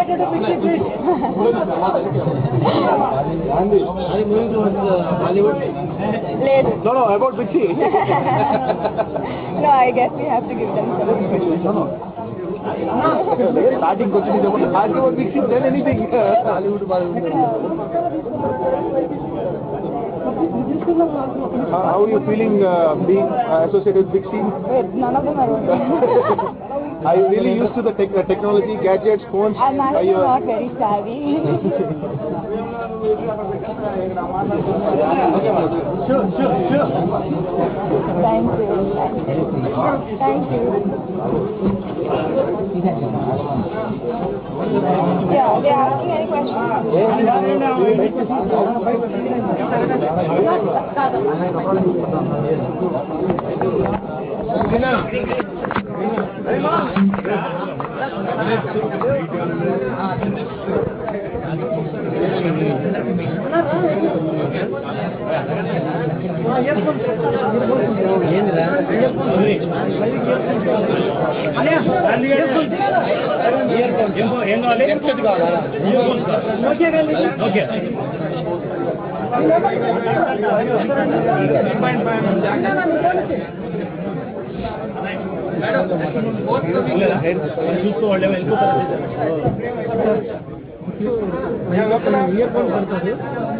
related to Pixie, please. Are you moving towards Bollywood? No, about Pixie. No, I guess we have to give them some questions. No. Starting question is about Pixie, then anything. Hollywood, Bollywood. How are you feeling being associated with Pixie? Wait, none of them are working. Are you really used to the technology, gadgets, phones? I'm actually not very savvy. Sure. Thank you. Yeah, they're asking any questions?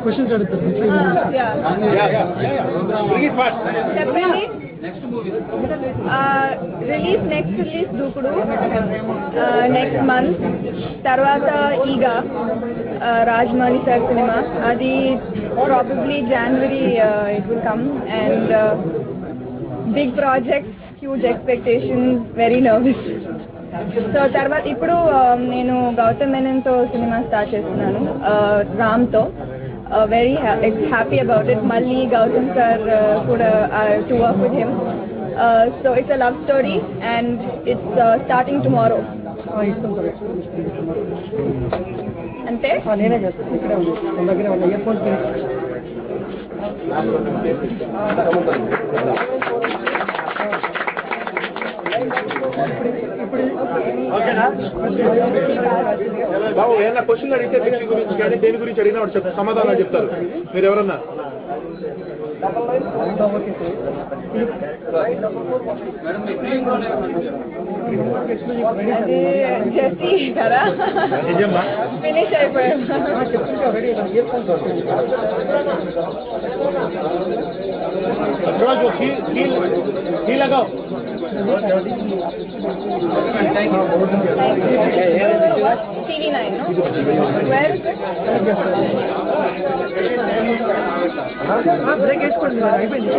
Questions are yeah. Bring it fast. Separately, release next release Dukudu next month. Tarvata Iga Rajmani sir cinema. Adi probably January it will come, and big projects, huge expectations, very nervous. So తర్వాత ఇప్పుడు నేను Gautam మేనన్తో cinema start చేస్తున్నాను రామ్తో very happy about it మళ్ళీ Gautam sir కూడా to work with him so it's a love story and it's starting tomorrow అంటే నేనే చేస్తాను ఇక్కడ మన దగ్గర ఉన్న ఇయర్ ఫోన్స్ బాబు ఏమన్నా క్వశ్చన్ అడిగితే వ్యక్తి గురించి కానీ దేని గురించి అడిగినా వాడు సమాధానాలు చెప్తారు. మీరు ఎవరన్నా ఫినిష్ అయిపోయాం. TV9, no? Where is it? Break వేసుకోండి అయిపోయింది.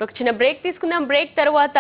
ఒక చిన్న బ్రేక్ తీసుకుందాం. బ్రేక్ తర్వాత